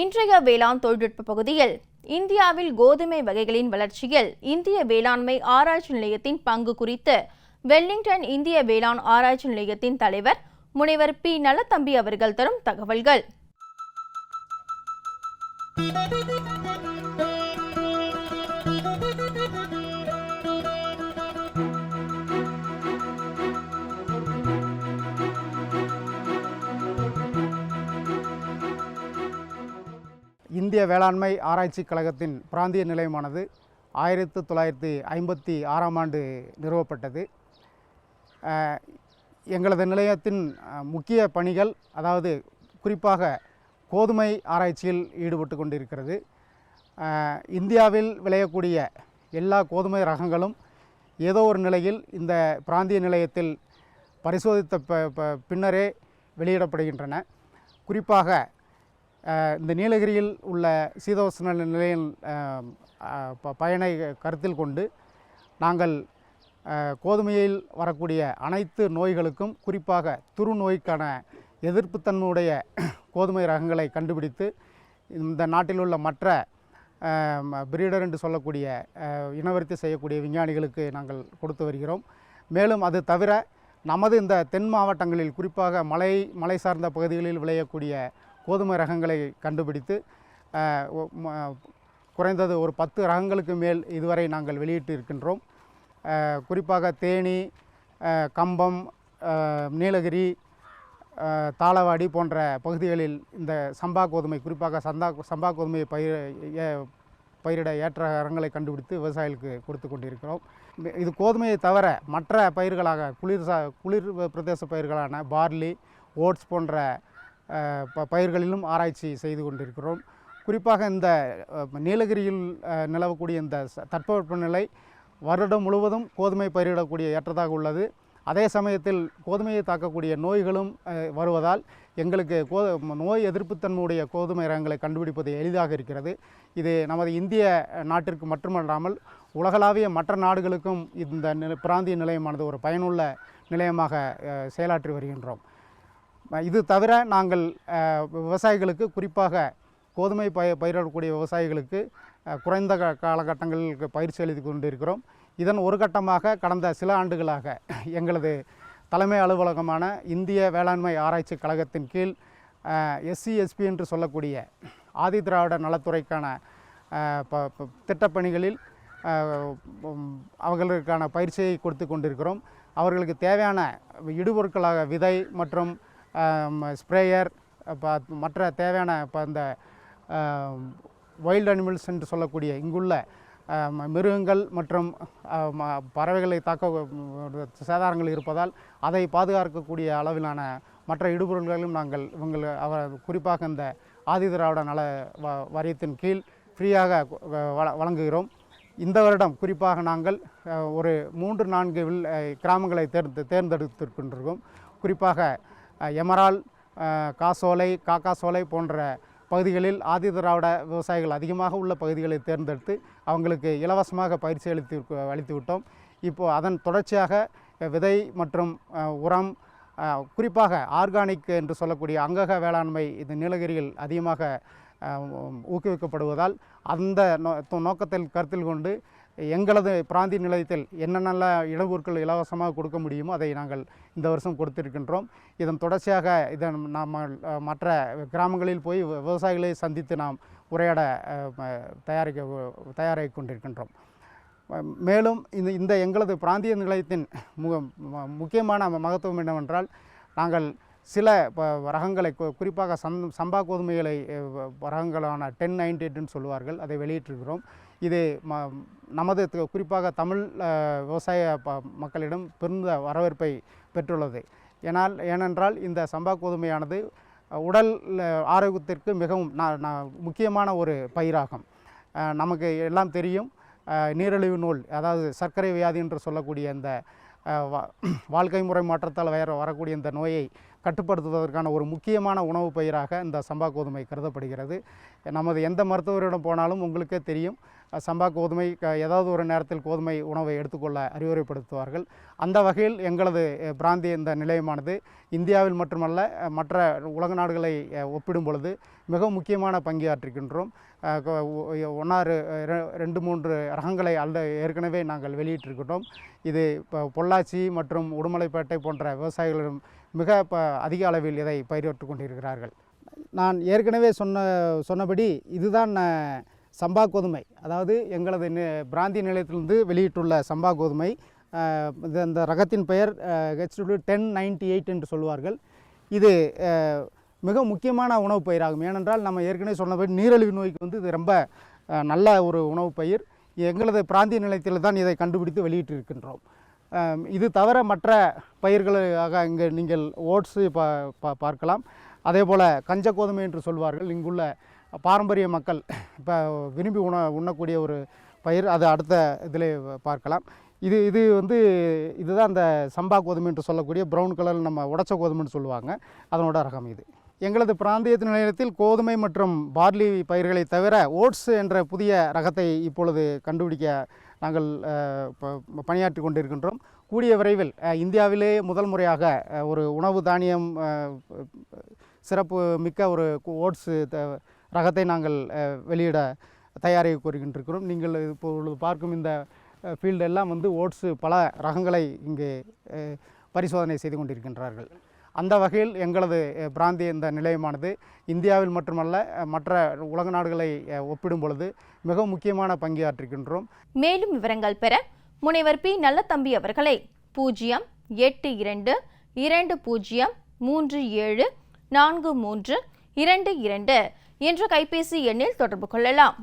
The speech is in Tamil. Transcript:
இன்றைய வேளாண் தொழில்நுட்ப பகுதியில் இந்தியாவில் கோதுமை வகைகளின் வளர்ச்சியில் இந்திய வேளாண்மை ஆராய்ச்சி நிலையத்தின் பங்கு குறித்து வெல்லிங்டன் இந்திய வேளாண் ஆராய்ச்சி நிலையத்தின் தலைவர் முனைவர் பி. நலத்தம்பி அவர்கள் தரும் தகவல்கள். இந்திய வேளாண்மை ஆராய்ச்சி கழகத்தின் பிராந்திய நிலையமானது 1956ஆம் ஆண்டு நிறுவப்பட்டது. எங்களது நிலையத்தின் முக்கிய பணிகள், அதாவது குறிப்பாக கோதுமை ஆராய்ச்சியில் ஈடுபட்டு கொண்டிருக்கிறது. இந்தியாவில் விளையக்கூடிய எல்லா கோதுமை ரகங்களும் ஏதோ ஒரு நிலையில் இந்த பிராந்திய நிலையத்தில் பரிசோதித்த பின்னரே வெளியிடப்படுகின்றன. குறிப்பாக இந்த நீலகிரியில் உள்ள சீதோஷ்ண நிலையின் பயனை கருத்தில் கொண்டு நாங்கள் கோதுமையில் வரக்கூடிய அனைத்து நோய்களுக்கும், குறிப்பாக துரு நோய்க்கான எதிர்ப்புத்தன்மையுடைய கோதுமை ரகங்களை கண்டுபிடித்து இந்த நாட்டில் உள்ள மற்ற பிரீடர் என்று சொல்லக்கூடிய இனவர்த்தி செய்யக்கூடிய விஞ்ஞானிகளுக்கு நாங்கள் கொடுத்து வருகிறோம். மேலும் அது தவிர நமது இந்த தென் மாவட்டங்களில், குறிப்பாக மலை சார்ந்த பகுதிகளில் விளையக்கூடிய கோதுமை ரகங்களை கண்டுபிடித்து குறைந்தது ஒரு 10 ரகங்களுக்கு மேல் இதுவரை நாங்கள் வெளியிட்டு இருக்கின்றோம். குறிப்பாக தேனி, கம்பம், நீலகிரி, தாளவாடி போன்ற பகுதிகளில் இந்த சம்பா கோதுமை, குறிப்பாக சம்பா கோதுமையை பயிரிட ஏற்ற ரகங்களை கண்டுபிடித்து விவசாயிகளுக்கு கொடுத்து கொண்டிருக்கிறோம். இது கோதுமையை தவிர மற்ற பயிர்களாக குளிர் பிரதேச பயிர்களான பார்லி, ஓட்ஸ் போன்ற பயிர்களிலும் ஆராய்ச்சி செய்து கொண்டிருக்கிறோம். குறிப்பாக இந்த நீலகிரியில் நிலவக்கூடிய இந்த தட்பவெப்பநிலை வருடம் முழுவதும் கோதுமை பயிரிடக்கூடிய ஏற்றதாக உள்ளது. அதே சமயத்தில் கோதுமையை தாக்கக்கூடிய நோய்களும் வருவதால் எங்களுக்கு நோய் எதிர்ப்புத்தன்மையுடைய கோதுமை ரகங்களை கண்டுபிடிப்பது எளிதாக இருக்கிறது. இது நமது இந்திய நாட்டிற்கு மட்டுமல்லாமல் உலகளாவிய மற்ற நாடுகளுக்கும் இந்த பிராந்திய நிலையமானது ஒரு பயனுள்ள நிலையமாக செயலாற்றி வருகின்றோம். இது தவிர நாங்கள் விவசாயிகளுக்கு, குறிப்பாக கோதுமை பயிரிடக்கூடிய விவசாயிகளுக்கு குறைந்த காலகட்டங்களில் பயிற்சி அளித்து கொண்டிருக்கிறோம். இதன் ஒரு கட்டமாக கடந்த சில ஆண்டுகளாக எங்களது தலைமை அலுவலகமான இந்திய வேளாண்மை ஆராய்ச்சி கழகத்தின் கீழ் SCSP என்று சொல்லக்கூடிய ஆதி திராவிட நலத்துறைக்கான திட்டப்பணிகளில் அவர்களுக்கான பயிற்சியை கொடுத்து கொண்டிருக்கிறோம். அவர்களுக்கு தேவையான இடுபொருட்களாக விதை மற்றும் ஸ்ப்ரேயர், மற்ற தேவையான இந்த வைல்ட் அனிமல்ஸ் என்று சொல்லக்கூடிய இங்குள்ள மிருகங்கள் மற்றும் பறவைகளை தாக்க சேதாரங்கள் இருப்பதால் அதை பாதுகாக்கக்கூடிய அளவிலான மற்ற இடுபொருள்களையும் நாங்கள் குறிப்பாக இந்த ஆதி திராவிட நல வாரியத்தின் கீழ் ஃப்ரீயாக வழங்குகிறோம். இந்த வருடம் குறிப்பாக நாங்கள் ஒரு 3-4 கிராமங்களை தேர்ந்தெடுத்திருக்கின்றோம். குறிப்பாக எமரால், காசோலை, காக்காசோலை போன்ற பகுதிகளில் ஆதி திராவிட விவசாயிகள் அதிகமாக உள்ள பகுதிகளை தேர்ந்தெடுத்து அவங்களுக்கு இலவசமாக பயிற்சி அளித்து விட்டோம். இப்போது அதன் தொடர்ச்சியாக விதை மற்றும் உரம், குறிப்பாக ஆர்கானிக் என்று சொல்லக்கூடிய அங்கக வேளாண்மை இந்த நீலகிரியில் அதிகமாக ஊக்குவிக்கப்படுவதால் அந்த நோக்கத்தில் கருத்தில் கொண்டு எங்களது பிராந்திய நிலையத்தில் என்னென்ன இடுபொருட்கள் இலவசமாக கொடுக்க முடியுமோ அதை நாங்கள் இந்த வருஷம் கொடுத்திருக்கின்றோம். இதன் தொடர்ச்சியாக நாம் மற்ற கிராமங்களில் போய் விவசாயிகளை சந்தித்து நாம் உரையாட தயாராகி கொண்டிருக்கின்றோம். மேலும் இந்த எங்களது பிராந்திய நிலையத்தின் முக்கியமான மகத்துவம் என்னவென்றால், நாங்கள் சில ரகங்களை, குறிப்பாக சம்பா கோதுமைகளை ரகங்களான 1098 சொல்லுவார்கள், அதை வெளியிட்டிருக்கிறோம். இது நமது குறிப்பாக தமிழ் விவசாய மக்களிடம் பெருந்த வரவேற்பை பெற்றுள்ளது. ஏனென்றால் இந்த சம்பா கோதுமையானது உடல் ஆரோக்கியத்திற்கு மிகவும் முக்கியமான ஒரு பயிராகும். நமக்கு எல்லாம் தெரியும், நீரிழிவு நோய், அதாவது சர்க்கரை வியாதி என்று சொல்லக்கூடிய இந்த வாழ்க்கை முறை மாற்றத்தால் வரக்கூடிய இந்த நோயை கட்டுப்படுத்துவதற்கான ஒரு முக்கியமான உணவு பயிராக இந்த சம்பா கோதுமை கருதப்படுகிறது. நமது எந்த மருத்துவரிடம் போனாலும் உங்களுக்கே தெரியும், சம்பா கோதுமை ஏதாவது ஒரு நேரத்தில் கோதுமை உணவை எடுத்துக்கொள்ள அறிவுரைப்படுத்துவார்கள். அந்த வகையில் எங்களது பிராந்திய இந்த நிலையமானது இந்தியாவில் மட்டுமல்ல மற்ற உலக நாடுகளை ஒப்பிடும் பொழுது மிக முக்கியமான பங்காற்றிருக்கின்றோம். ஒன்றாறு 2-3 ரகங்களை ஏற்கனவே நாங்கள் வெளியிட்டிருக்கின்றோம். இது இப்போ பொள்ளாச்சி மற்றும் உடுமலைப்பேட்டை போன்ற விவசாயிகளிடம் மிக அதிக அளவில் இதை பயிரிட்டு கொண்டிருக்கிறார்கள். நான் ஏற்கனவே சொன்னபடி இதுதான் சம்பா கோதுமை, அதாவது எங்களது பிராந்திய நிலையத்திலிருந்து வெளியிட்டுள்ள சம்பா கோதுமை. இந்த ரகத்தின் பெயர் HW1098 என்று சொல்வார்கள். இது மிக முக்கியமான உணவுப் பயிராகும். ஏனென்றால் நம்ம ஏற்கனவே சொன்னபடி நீரிழிவு நோய்க்கு இது ரொம்ப நல்ல ஒரு உணவுப் பயிர். எங்களது பிராந்திய நிலையத்தில் தான் இதை கண்டுபிடித்து வெளியிட்டிருக்கின்றோம். இது தவிர மற்ற பயிர்களாக இங்கே நீங்கள் ஓட்ஸு பார்க்கலாம். அதே போல் கஞ்ச கோதுமை என்று சொல்வார்கள். இங்குள்ள பாரம்பரிய மக்கள் இப்போ விரும்பி உண்ணக்கூடிய ஒரு பயிர், அது அடுத்த இதில் பார்க்கலாம். இதுதான் அந்த சம்பா கோதுமை என்று சொல்லக்கூடிய ப்ரௌன் கலர் நம்ம உடைச்ச கோதுமைன்னு சொல்லுவாங்க, அதனோட ரகம் இது. எங்களது பிராந்தியத்தின் நிலையத்தில் கோதுமை மற்றும் பார்லி பயிர்களை தவிர ஓட்ஸ் என்ற புதிய ரகத்தை இப்பொழுது கண்டுபிடிக்க நாங்கள் பணியாற்றி கொண்டிருக்கின்றோம். கூடிய விரைவில் இந்தியாவிலே முதல் முறையாக ஒரு உணவு தானியம் சிறப்பு மிக்க ஒரு ஓட்ஸ் ரகத்தை நாங்கள் வெளியிட தயாராகி கூறுகின்றிருக்கிறோம். நீங்கள் இப்பொழுது பார்க்கும் இந்த ஃபீல்டு எல்லாம் ஓட்ஸு பல ரகங்களை இங்கே பரிசோதனை செய்து கொண்டிருக்கின்றார்கள். அந்த வகையில் எங்களது பிராந்திய இந்த நிலையமானது இந்தியாவில் மட்டுமல்ல மற்ற உலக நாடுகளை ஒப்பிடும் பொழுது மிக முக்கியமான பங்காற்றிருக்கின்றோம். மேலும் விவரங்கள் பெற முனைவர் பி. நல்லதம்பி அவர்களை 082-20374322 என்ற கைபேசி எண்ணில் தொடர்பு கொள்ளலாம்.